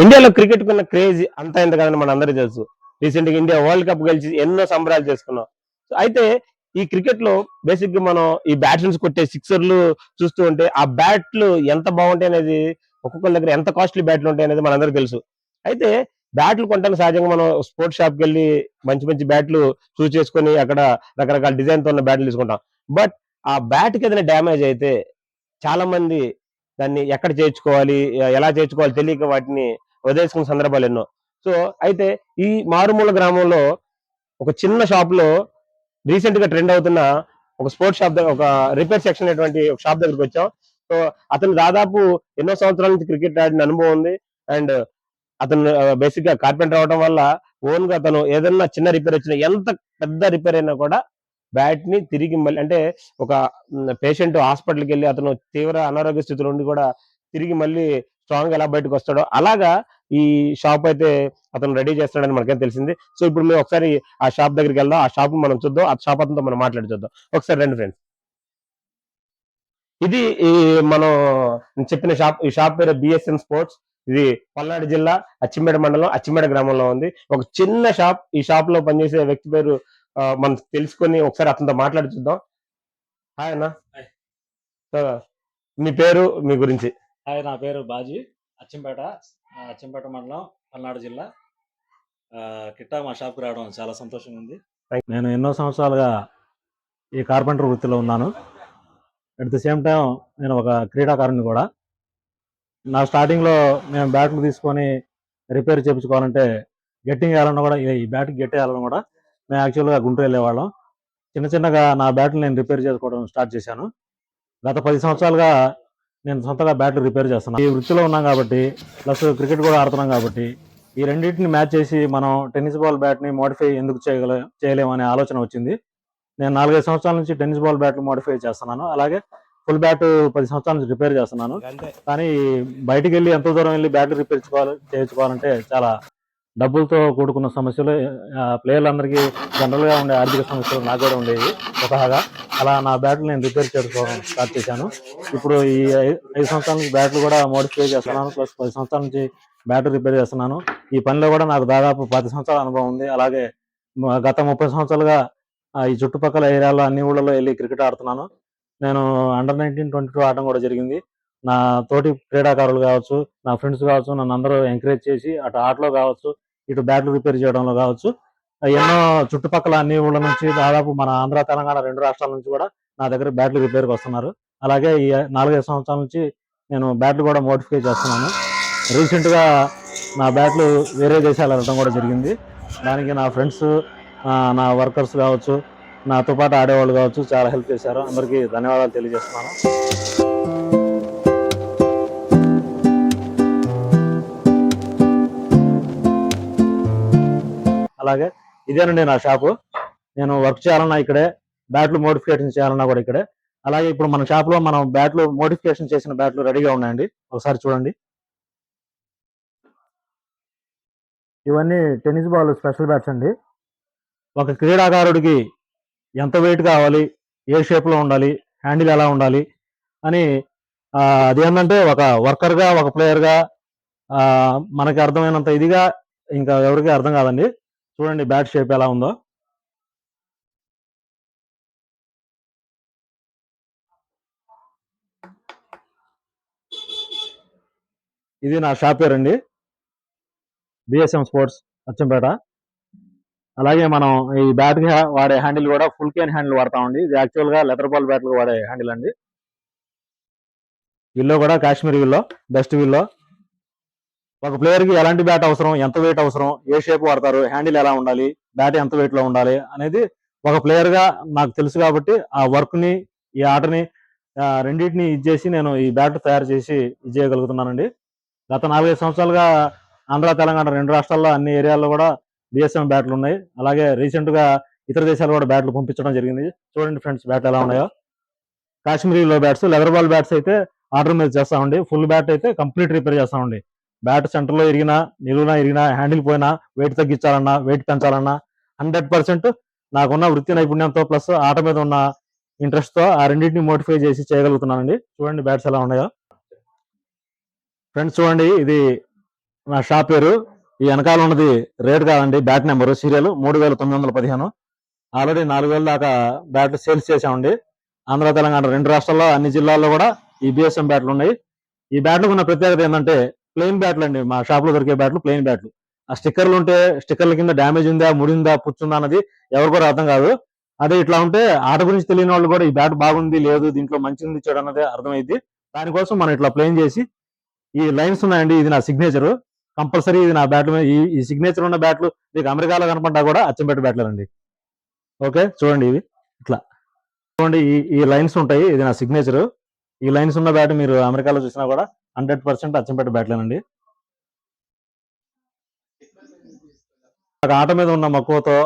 ఇండియాలో క్రికెట్ కున్న క్రేజ్ అంతా ఇంత కాదని మన అందరికీ తెలుసు. రీసెంట్ గా ఇండియా వరల్డ్ కప్ గెలిచి ఎన్నో సంబరాలు చేసుకున్నాం. అయితే ఈ క్రికెట్ లో బేసిక్ గా మనం ఈ బ్యాట్స్మెన్స్ కొట్టే సిక్సర్లు చూస్తూ ఉంటే ఆ బ్యాట్లు ఎంత బాగుంటాయి అనేది, ఒక్కొక్కరి దగ్గర ఎంత కాస్ట్లీ బ్యాట్లు ఉంటాయి అనేది మనందరికీ తెలుసు. అయితే బ్యాట్లు కొంటానికి సహజంగా మనం స్పోర్ట్స్ షాప్కి వెళ్ళి మంచి మంచి బ్యాట్లు చూస్ చేసుకొని అక్కడ రకరకాల డిజైన్ తో ఉన్న బ్యాట్లు తీసుకుంటాం. బట్ ఆ బ్యాట్ కి ఏదైనా డ్యామేజ్ అయితే చాలా మంది దాన్ని ఎక్కడ చేర్చుకోవాలి, ఎలా చేర్చుకోవాలి తెలియక వాటిని వదిలేసుకున్న సందర్భాలు ఎన్నో. సో అయితే ఈ మారుమూల గ్రామంలో ఒక చిన్న షాప్ లో రీసెంట్ గా ట్రెండ్ అవుతున్న ఒక స్పోర్ట్స్ షాప్ దగ్గర, ఒక రిపేర్ సెక్షన్ అటువంటి ఒక షాప్ దగ్గరికి వచ్చాం. సో అతను దాదాపు ఎన్నో సంవత్సరాల నుంచి క్రికెట్ ఆడిన అనుభవం ఉంది. అండ్ అతను బేసిక్ గా కార్పెంటర్ అవడం వల్ల ఓన్ గా తను ఏదైనా చిన్న రిపేర్ వచ్చినా, ఎంత పెద్ద రిపేర్ అయినా కూడా బ్యాట్ ని తిరిగి మళ్ళీ అంటే ఒక పేషెంట్ హాస్పిటల్కి వెళ్ళి అతను తీవ్ర అనారోగ్య స్థితిలో ఉండి కూడా తిరిగి మళ్ళీ స్ట్రాంగ్ ఎలా బయటకు వస్తాడో అలాగా ఈ షాప్ అయితే అతను రెడీ చేస్తాడని మనకేం తెలిసింది. సో ఇప్పుడు మేము ఒకసారి ఆ షాప్ దగ్గరికి వెళ్దాం, ఆ షాప్ మనం చూద్దాం, ఆ షాప్ అతనితో మనం మాట్లాడి చూద్దాం. ఒకసారి రండి ఫ్రెండ్స్. ఇది ఈ మనం చెప్పిన షాప్, ఈ షాప్ పేరు బిఎస్ఎన్ స్పోర్ట్స్. ఇది పల్నాడు జిల్లా అచ్చిమేడ మండలం అచ్చిమేడ గ్రామంలో ఉంది. ఒక చిన్న షాప్. ఈ షాప్ లో పనిచేసే వ్యక్తి పేరు మనం తెలుసుకొని ఒకసారి అతనితో మాట్లాడి చూద్దాం. హాయ్ అన్న. హాయ్. సో మీ పేరు, మీ గురించి. హాయ్, నా పేరు బాజీ. అచ్చంపేట మండలం, పల్నాడు జిల్లా. కిట్టా మా షాప్కి రావడం చాలా సంతోషంగా ఉంది. నేను ఎన్నో సంవత్సరాలుగా ఈ కార్పెంటర్ వృత్తిలో ఉన్నాను. అట్ ది సేమ్ టైం నేను ఒక క్రీడాకారుని కూడా. నా స్టార్టింగ్లో మేము బ్యాట్లు తీసుకొని రిపేర్ చేయించుకోవాలంటే గెట్టింగ్ వేయాలన్నా కూడా, ఈ బ్యాట్కి గెట్టేయాలన్నా కూడా మేము యాక్చువల్గా గుంటూరు వెళ్ళేవాళ్ళం. చిన్న చిన్నగా నా బ్యాట్లు నేను రిపేర్ చేసుకోవడం స్టార్ట్ చేశాను. గత 10 సంవత్సరాలుగా నేను సొంతగా బ్యాట్లు రిపేర్ చేస్తున్నాను. ఈ వృత్తిలో ఉన్నాం కాబట్టి, ప్లస్ క్రికెట్ కూడా ఆడుతున్నాం కాబట్టి, ఈ రెండింటిని మ్యాచ్ చేసి మనం టెన్నిస్ బాల్ బ్యాట్ని మోడిఫై ఎందుకు చేయలేమనే ఆలోచన వచ్చింది. నేను 4-5 సంవత్సరాల నుంచి టెన్నిస్ బాల్ బ్యాట్లు మోడిఫై చేస్తున్నాను. అలాగే ఫుల్ బ్యాట్ 10 సంవత్సరాల నుంచి రిపేర్ చేస్తున్నాను. కానీ బయటికి వెళ్ళి ఎంతో దూరం వెళ్ళి బ్యాట్లు రిపేర్ చేయించుకోవాలంటే చాలా డబ్బులతో కూడుకున్న సమస్యలు. ప్లేయర్లందరికీ జనరల్గా ఉండే ఆర్థిక సమస్యలు నాకు కూడా ఉండేవి స్వతహాగా. అలా నా బ్యాట్లు నేను రిపేర్ చేసుకోవడం స్టార్ట్ చేశాను. ఇప్పుడు ఈ 5 సంవత్సరాల నుంచి బ్యాట్లు కూడా మోడిఫై చేస్తున్నాను. ప్లస్ 10 సంవత్సరాల నుంచి బ్యాట్లు రిపేర్ చేస్తున్నాను. ఈ పనిలో కూడా నాకు దాదాపు 10 సంవత్సరాల అనుభవం ఉంది. అలాగే గత 30 సంవత్సరాలుగా ఈ చుట్టుపక్కల ఏరియాలో అన్ని ఊళ్ళలో వెళ్ళి క్రికెట్ ఆడుతున్నాను. నేను అండర్-19, 22 ఆడడం కూడా జరిగింది. నా తోటి క్రీడాకారులు కావచ్చు, నా ఫ్రెండ్స్ కావచ్చు, నన్ను అందరూ ఎంకరేజ్ చేసి అటు ఆటలో కావచ్చు, ఇటు బ్యాట్లు రిపేర్ చేయడంలో కావచ్చు, ఎన్నో చుట్టుపక్కల అన్ని ఊళ్ళ నుంచి, దాదాపు మన ఆంధ్ర, తెలంగాణ 2 రాష్ట్రాల నుంచి కూడా నా దగ్గర బ్యాట్లు రిపేర్కి వస్తున్నారు. అలాగే ఈ 4-5 సంవత్సరాల నుంచి నేను బ్యాట్లు కూడా మోడిఫై చేస్తున్నాను. రీసెంట్గా నా బ్యాట్లు వేరే దేశాలు వెళ్ళడం కూడా జరిగింది. దానికి నా ఫ్రెండ్స్, నా వర్కర్స్ కావచ్చు, నాతో పాటు ఆడేవాళ్ళు కావచ్చు, చాలా హెల్ప్ చేశారు. అందరికీ ధన్యవాదాలు తెలియజేస్తున్నాను. అలాగే ఇదేనండి నా షాపు. నేను వర్క్ చేయాలన్నా ఇక్కడే, బ్యాట్లు మోడిఫికేషన్ చేయాలన్నా కూడా ఇక్కడే. అలాగే ఇప్పుడు మన షాప్లో మనం బ్యాట్లు మోడిఫికేషన్ చేసిన బ్యాట్లు రెడీగా ఉన్నాయండి. ఒకసారి చూడండి. ఇవన్నీ టెన్నిస్ బాల్ స్పెషల్ బ్యాట్స్ అండి. ఒక క్రీడాకారుడికి ఎంత వెయిట్ కావాలి, ఏ షేప్లో ఉండాలి, హ్యాండిల్ ఎలా ఉండాలి అని అది ఏంటంటే ఒక వర్కర్గా, ఒక ప్లేయర్గా మనకి అర్థమైనంత ఇదిగా ఇంకా ఎవరికి అర్థం కాదండి. చూడండి బ్యాట్ షేప్ ఎలా ఉందో. ఇది నా షాప్ పేరండి, బిఎస్ఎం స్పోర్ట్స్ అచ్చంపేట. అలాగే మనం ఈ బ్యాట్ కి వాడే హ్యాండిల్ కూడా ఫుల్ కేన్ హ్యాండిల్ వాడతామండి. ఇది యాక్చువల్ గా లెదర్ బాల్ బ్యాట్ వాడే హ్యాండిల్ అండి. విల్లో కూడా కాశ్మీర్ విల్లో, బెస్ట్ విల్లో. ఒక ప్లేయర్ కి ఎలాంటి బ్యాట్ అవసరం, ఎంత వెయిట్ అవసరం, ఏ షేప్ వాడతారు, హ్యాండిల్ ఎలా ఉండాలి, బ్యాట్ ఎంత వెయిట్ లో ఉండాలి అనేది ఒక ప్లేయర్ గా నాకు తెలుసు కాబట్టి ఆ వర్క్ ని, ఈ ఆటని రెండింటిని ఇచ్చేసి నేను ఈ బ్యాట్ తయారు చేసి చేయగలుగుతున్నానండి. గత 4-5 సంవత్సరాలుగా ఆంధ్ర, తెలంగాణ 2 రాష్ట్రాల్లో అన్ని ఏరియాల్లో కూడా బిఎస్ఎం బ్యాట్లు ఉన్నాయి. అలాగే రీసెంట్ గా ఇతర దేశాలు కూడా బ్యాట్లు పంపించడం జరిగింది. చూడండి ఫ్రెండ్స్ బ్యాట్లు ఎలా ఉన్నాయో. కాశ్మీరీలో బ్యాట్స్, లెదర్ బాల్ బ్యాట్స్ అయితే ఆర్డర్ మీద చేస్తామండి. ఫుల్ బ్యాట్ అయితే కంప్లీట్ రిపేర్ చేస్తామండి. బ్యాట్ సెంటర్లో ఇరిగినా, నిలువునా ఇరిగినా, హ్యాండిల్ పోయినా, వెయిట్ తగ్గించాలన్నా, వెయిట్ పెంచాలన్నా 100% నాకున్న వృత్తి నైపుణ్యంతో ప్లస్ ఆట మీద ఉన్న ఇంట్రెస్ట్ తో ఆ రెండింటిని మోడిఫై చేసి చేయగలుగుతున్నానండి. చూడండి బ్యాట్స్ ఎలా ఉన్నాయో. ఫ్రెండ్స్ చూడండి, ఇది నా షాప్ పేరు. ఈ వెనకాల ఉన్నది రేట్ కాదండి, బ్యాట్ నెంబరు సీరియల్ 3915. ఆల్రెడీ 4000 దాకా బ్యాట్లు సేల్స్ చేసామండి. ఆంధ్ర తెలంగాణ 2 రాష్ట్రాల్లో అన్ని జిల్లాల్లో కూడా ఈ బిఎస్ఎం బ్యాట్లు ఉన్నాయి. ఈ బ్యాట్లకు ఉన్న ప్రత్యేకత ఏంటంటే ప్లెయిన్ బ్యాట్లు అండి. మా షాప్ లో దొరికే బ్యాట్లు ప్లెయిన్ బ్యాట్లు. ఆ స్టిక్కర్లు ఉంటే స్టిక్కర్ల కింద డ్యామేజ్ ఉందా, ముడిందా, పుచ్చుందా అన్నది ఎవరు కూడా అర్థం కాదు. అదే ఇట్లా ఉంటే ఆట గురించి తెలియని వాళ్ళు కూడా ఈ బ్యాట్ బాగుంది లేదు, దీంట్లో మంచి ఉంది చెడు అన్నది అర్థమైంది. దానికోసం మనం ఇట్లా ప్లెయిన్ చేసి ఈ లైన్స్ ఉన్నాయండి, ఇది నా సిగ్నేచర్. కంపల్సరీ ఇది నా బ్యాట్ ఈ సిగ్నేచర్ ఉన్న బ్యాట్లు మీకు అమెరికాలో కనపడ్డా కూడా అచ్చంపేట బ్యాట్లేనండి. ఓకే, చూడండి ఇవి ఇట్లా చూడండి, ఈ లైన్స్ ఉంటాయి, ఇది నా సిగ్నేచర్. ఈ లైన్స్ ఉన్న బ్యాట్ మీరు అమెరికాలో చూసినా కూడా 100% అచ్చంపేట బ్యాట్లేనండి. నాకు ఆట మీద ఉన్న మక్కువతో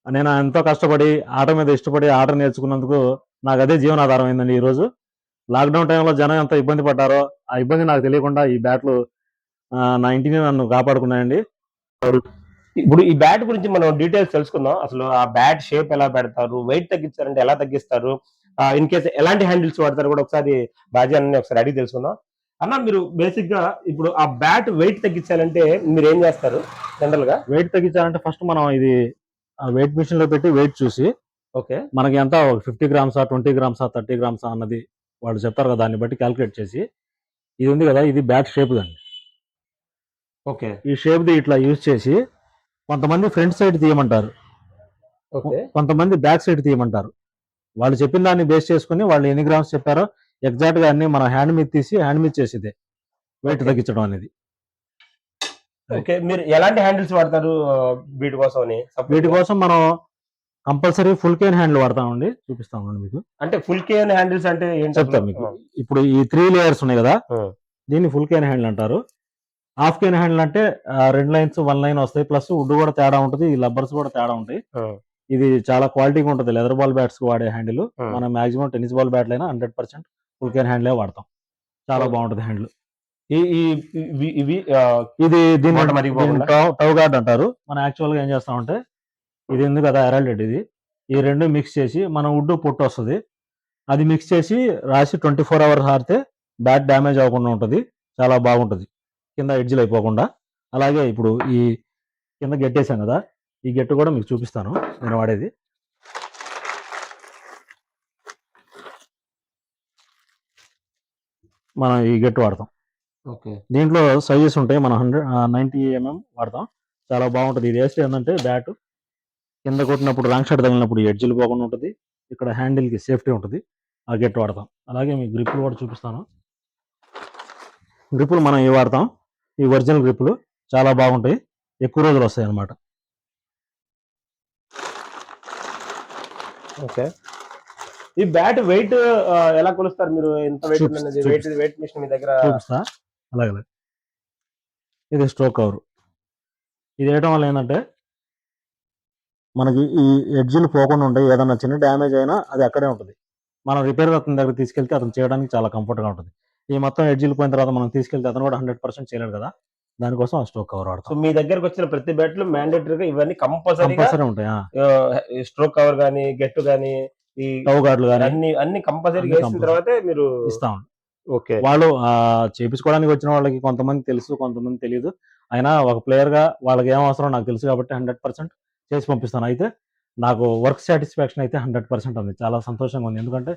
నేను ఎంతో కష్టపడి ఆట మీద ఇష్టపడి ఆట నేర్చుకున్నందుకు నాకు అదే జీవనాధారం అయిందండి. ఈ రోజు లాక్డౌన్ టైంలో జనం ఎంత ఇబ్బంది పడ్డారో ఆ ఇబ్బంది నాకు తెలియకుండా ఈ బ్యాట్లు నా ఇంటిని నన్ను కాపాడుకున్నాయండి. ఇప్పుడు ఈ బ్యాట్ గురించి మనం డీటెయిల్స్ తెలుసుకుందాం. అసలు ఆ బ్యాట్ షేప్ ఎలా పెడతారు, వెయిట్ తగ్గించారంటే ఎలా తగ్గిస్తారు, ఇన్ కేసు ఎలాంటి హ్యాండిల్స్ వాడతారు కూడా ఒకసారి బాజీ అన్న ఒకసారి అడిగి తెలుసుకుందాం. అన్న, మీరు బేసిక్ గా ఇప్పుడు ఆ బ్యాట్ వెయిట్ తగ్గించాలంటే మీరు ఏం చేస్తారు జనరల్ గా? వెయిట్ తగ్గించాలంటే ఫస్ట్ మనం ఇది వెయిట్ మిషన్ లో పెట్టి వెయిట్ చూసి ఓకే, మనకి ఎంత 50 గ్రామ్సా, 20 గ్రామ్సా, 30 గ్రామ్సా అన్నది వాళ్ళు చెప్తారు కదా, దాన్ని బట్టి క్యాలిక్యులేట్ చేసి ఇది ఉంది కదా, ఇది బ్యాట్ షేప్ అండి. ఓకే, ఈ షేప్ ది ఇట్లా యూజ్ చేసి కొంతమంది ఫ్రంట్ సైడ్ తీయమంటారు, ఓకే, కొంతమంది బ్యాక్ సైడ్ తీయమంటారు. వాళ్ళు చెప్పిన దాన్ని బేస్ చేసుకుని వాళ్ళు ఎన్ని గ్రామ్స్ చెప్పారో ఎగ్జాక్ట్ గా అన్ని మన హ్యాండ్ మీద తీసి హ్యాండ్ మీద చేసేదే వెయిట్ Okay. తగ్గించడం అనేది. ఓకే. మీరు ఎలాంటి హ్యాండిల్స్ వాడతారు వీటి కోసం అని? వీటి కోసం మనం కంపల్సరీ ఫుల్ కేన్ హ్యాండిల్ వాడతామండి. చూపిస్తామండి మీకు. అంటే ఫుల్ కేన్ హ్యాండిల్స్ అంటే ఏంటి? చెప్తాను మీకు. ఇప్పుడు ఈ 3 లేయర్స్ ఉన్నాయి కదా, దీన్ని ఫుల్ కేన్ హ్యాండిల్ అంటారు. హాఫ్ కేన్ హ్యాండిల్ అంటే 2 లైన్స్ 1 లైన్ వస్తాయి, ప్లస్ వుడ్ కూడా తేడా ఉంటుంది, ఈ లబ్బర్స్ కూడా తేడా ఉంటాయి. ఇది చాలా క్వాలిటీగా ఉంటుంది. లెదర్ బాల్ బ్యాట్స్ వాడే హ్యాండిల్. మనం మాక్సిమం టెన్నిస్ బాల్ బ్యాట్లు అయినా 100% ఫుల్ కేన్ హ్యాండిలే వాడతాం. చాలా బాగుంటుంది హ్యాండిల్. ఇది దీన్ని టౌ గార్డ్ అంటారు. మనం యాక్చువల్ గా ఏం చేస్తామంటే ఇది ఉంది కదా ఎరాల్డెడ్, ఈ రెండు మిక్స్ చేసి మనం వుడ్ పొట్టు వస్తుంది, అది మిక్స్ చేసి రాసి 24 అవర్స్ ఆడితే బ్యాట్ డ్యామేజ్ అవ్వకుండా ఉంటుంది. చాలా బాగుంటుంది, కింద ఎడ్జ్లు అయిపోకుండా. అలాగే ఇప్పుడు ఈ కింద గెట్టేసాం కదా, ఈ గెట్టు కూడా మీకు చూపిస్తాను నేను వాడేది. మనం ఈ గెట్టు వాడతాం. దీంట్లో సైజెస్ ఉంటాయి. మనం 90 mm వాడతాం. చాలా బాగుంటుంది. ఇది వేస్తే ఏంటంటే బ్యాట్ కింద కొట్టినప్పుడు రాంగ్ షాట్ తగిలినప్పుడు ఎడ్జ్లు పోకుండా ఉంటుంది, ఇక్కడ హ్యాండిల్ కి సేఫ్టీ ఉంటుంది. ఆ గెట్ వాడతాం. అలాగే మీ గ్రిప్పులు కూడా చూపిస్తాను. గ్రిప్పులు మనం ఇవి వాడతాం, ఈ ఒరిజినల్ గ్రిప్పులు చాలా బాగుంటాయి, ఎక్కువ రోజులు వస్తాయి అన్నమాట. ఓకే. ఈ బ్యాట్ వెయిట్ ఎలా కొలుస్తారు మీరు? ఎంత వెయిట్ ఉన్నది? వెయిట్ మిషన్ మీ దగ్గర చూపిస్తా. అలాగే ఇది స్ట్రోక్ కవర్. ఇది వేయడం వల్ల ఏంటంటే మనకి ఈ ఎడ్జ్లు పోకుండా ఉంటాయి. ఏదైనా చిన్న డ్యామేజ్ అయినా అది అక్కడే ఉంటుంది. మనం రిపేర్ అతని దగ్గర తీసుకెళ్తే అతను చేయడానికి చాలా కంఫర్ట్గా ఉంటుంది. ఈ మొత్తం ఎడ్జ్లు పోయిన తర్వాత మనం తీసుకెళ్తే అతను కూడా 100% చేయలేడు కదా, దానికోసం ఆ స్ట్రోక్ కవర్ వాడతాం. సో మీ దగ్గరకు వచ్చిన ప్రతి బ్యాట్ లో మ్యాండేటరీగా ఇవన్నీ కంపల్సరీ ఉంటాయి. స్ట్రోక్ కవర్ గానీ, గెట్ గానీ, ఈ టౌ గార్డులు కానీ అన్ని కంపల్సరీ వేసిన తర్వాతే మీరు ఇస్తాం. ఓకే. వాళ్ళు చేపించుకోవడానికి వచ్చిన వాళ్ళకి కొంతమంది తెలుసు, కొంతమంది తెలియదు. అయినా ఒక ప్లేయర్ గా వాళ్ళకి ఏం అవసరం నాకు తెలుసు కాబట్టి 100% చేసి పంపిస్తాను. అయితే నాకు వర్క్ సాటిస్ఫాక్షన్ అయితే 100% ఉంది. చాలా సంతోషంగా ఉంది. ఎందుకంటే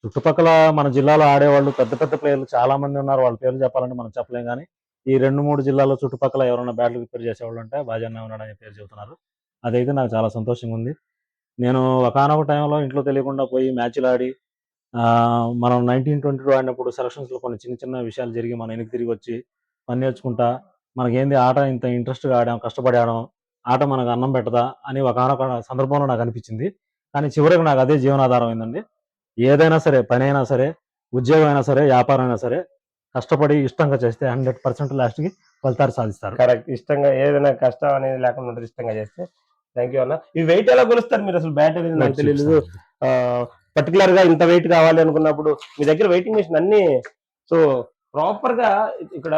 చుట్టుపక్కల మన జిల్లాలో ఆడేవాళ్ళు పెద్ద పెద్ద ప్లేయర్లు చాలా మంది ఉన్నారు. వాళ్ళ పేర్లు చెప్పాలంటే మనం చెప్పలేం. కానీ ఈ 2-3 జిల్లాలో చుట్టుపక్కల ఎవరైనా బ్యాట్లు రిపేర్ చేసేవాళ్ళు అంటే బాజన్న ఉన్నాడని పేరు చెబుతున్నారు. అదైతే నాకు చాలా సంతోషంగా ఉంది. నేను ఒకానొక టైంలో ఇంట్లో తెలియకుండా పోయి మ్యాచ్లు ఆడి మనం 1922 ఆడినప్పుడు సెలక్షన్స్లో కొన్ని చిన్న చిన్న విషయాలు జరిగి మనం వెనక్కి తిరిగి వచ్చి పని నేర్చుకుంటా మనకేంది ఆట ఇంత ఇంట్రెస్ట్గా ఆడాం, కష్టపడి ఆడాం, ఆట మనకు అన్నం పెట్టదా అని ఒకానొక సందర్భంలో నాకు అనిపించింది. కానీ చివరికి నాకు అదే జీవనాధారం అయిందండి. ఏదైనా సరే, పని అయినా సరే, ఉద్యోగం అయినా సరే, వ్యాపారం అయినా సరే, కష్టపడి ఇష్టంగా చేస్తే 100% లాస్ట్కి ఫలితాలు సాధిస్తారు. కరెక్ట్. ఇష్టంగా ఏదైనా కష్టం అనేది లేకుండా ఉంటుంది ఇష్టంగా చేస్తే. థ్యాంక్ యూ అన్న. ఈ వెయిట్ ఎలా కొలుస్తారు మీరు? అసలు బ్యాట్ అనేది నాకు తెలియదు. పర్టికులర్ గా ఇంత వెయిట్ కావాలి అనుకున్నప్పుడు మీ దగ్గర వెయిటింగ్ మిషన్ అన్ని సో ప్రాపర్ గా ఇక్కడ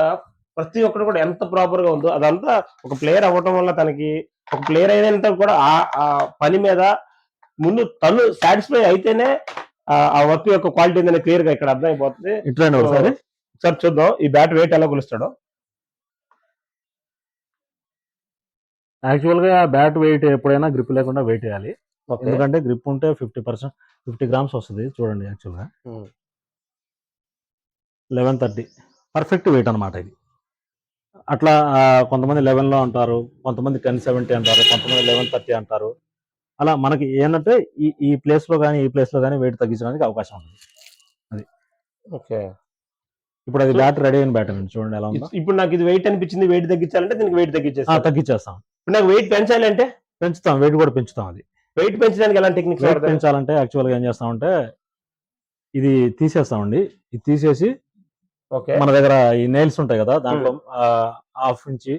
ప్రతి ఒక్కరు కూడా ఎంత ప్రాపర్ గా ఉందో అదంతా ఒక ప్లేయర్ అవ్వటం వల్ల తనకి ఒక ప్లేయర్ అయినంత కూడా ఆ పని మీద ముందు తను సాటిస్ఫై అయితేనే ఆ వర్క్ యొక్క క్వాలిటీ అనేది క్లియర్ గా ఇక్కడ అర్థమైపోతుంది. ఇట్లా ఒకసారి చూద్దాం ఈ బ్యాట్ వెయిట్ ఎలా కొలుస్తాడో. యాక్చువల్ గా బ్యాట్ వెయిట్ ఎప్పుడైనా గ్రిప్ లేకుండా వెయిట్ వేయాలి. ఓకే. ఎందుకంటే గ్రిప్ ఉంటే 50 గ్రామ్స్ వస్తుంది. చూడండి యాక్చువల్ గా ఉమ్. 1130 పర్ఫెక్ట్ వెయిట్ అన్నమాట ఇది. అట్లా కొంతమంది 11 లో అంటారు, కొంతమంది 1070 అంటారు, కొంతమంది 1130 అంటారు. అలా మనకి ఏంటంటే ఈ ప్లేస్ లో కానీ ఈ ప్లేస్ లో కానీ వెయిట్ తగ్గించడానికి అవకాశం ఉంటుంది. ఓకే. ఇప్పుడు అది So- బ్యాట్ రెడీ అయిన బ్యాట్ అండి, చూడండి ఎలా ఉందో. ఇప్పుడు నాకు ఇది వెయిట్ అనిపించింది, వెయిట్ తగ్గించాలంటే దీనికి వెయిట్ తగ్గించేస్తాను. తగ్గించేస్తాం, ఇప్పుడు నాకు వెయిట్ పెంచాలి అంటే పెంచుతాం, వెయిట్ కూడా పెంచుతాం. అది వెయిట్ పెంచడానికి ఎలాంటి టెక్నిక్స్ వెయిట్ వాడతారు? పెంచాలంటే యాక్చువల్ గా ఏం చేస్తామంటే ఇది తీసేస్తామండి. ఇది తీసేసి ఓకే. మన దగ్గర ఈ నెయిల్స్ ఉంటాయి కదా, దాంట్లో 1/2 ఇంచి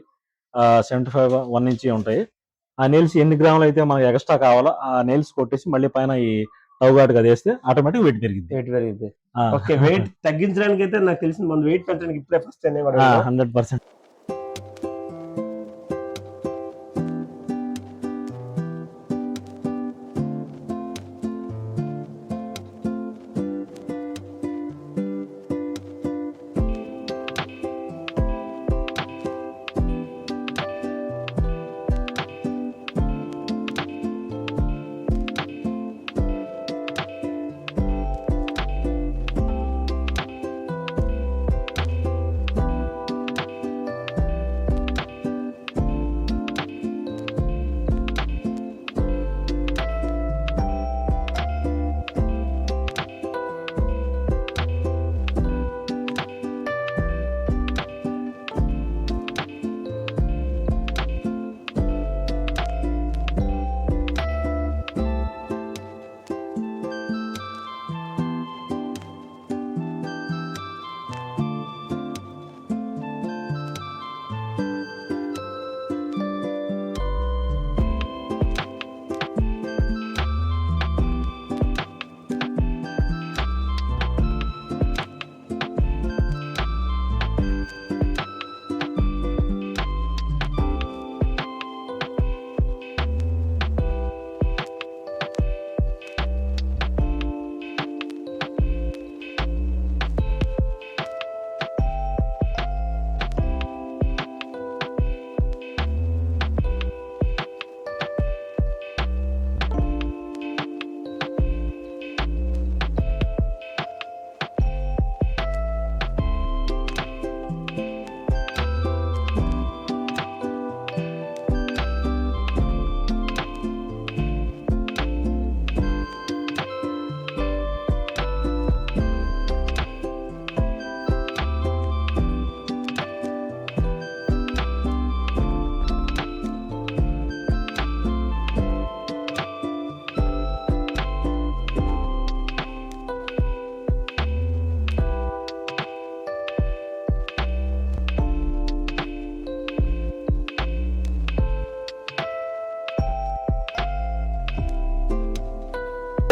75 1 ఇంచి ఉంటాయి. ఆ నెయిల్స్ ఎన్ని గ్రాములు అయితే మనకి ఎక్స్ట్రా కావాలో ఆ నెయిల్స్ కొట్టేసి మళ్ళీ పైన ఈ టౌగాట్ అది వేస్తే ఆటోమేటిక్ వెయిట్ పెరిగింది. వెయిట్ పెరిగింది. ఓకే. వెయిట్ తగ్గించడానికి అయితే నాకు తెలిసింది, మన వెయిట్ పెంచడానికి ఇప్పుడే ఫస్ట్ టైం 100%.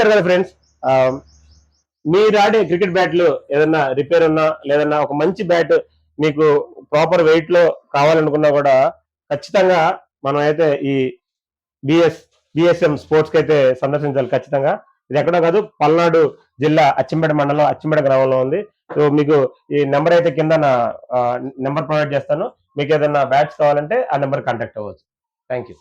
కదా ఫ్రెండ్స్, మీరు ఆడే క్రికెట్ బ్యాట్లు ఏదన్నా రిపేర్ ఉన్నా, లేదన్నా ఒక మంచి బ్యాట్ మీకు ప్రాపర్ వెయిట్ లో కావాలనుకున్నా కూడా ఖచ్చితంగా మనం అయితే ఈ బిఎస్ఎం స్పోర్ట్స్ కి అయితే సందర్శించాలి ఖచ్చితంగా. ఇది ఎక్కడో కాదు, పల్నాడు జిల్లా అచ్చంపేట మండలం అచ్చంపేట గ్రామంలో ఉంది. సో మీకు ఈ నెంబర్ అయితే కింద నా నెంబర్ ప్రొవైడ్ చేస్తాను. మీకు ఏదైనా బ్యాట్స్ కావాలంటే ఆ నెంబర్ కాంటాక్ట్ అవ్వచ్చు. Thank you.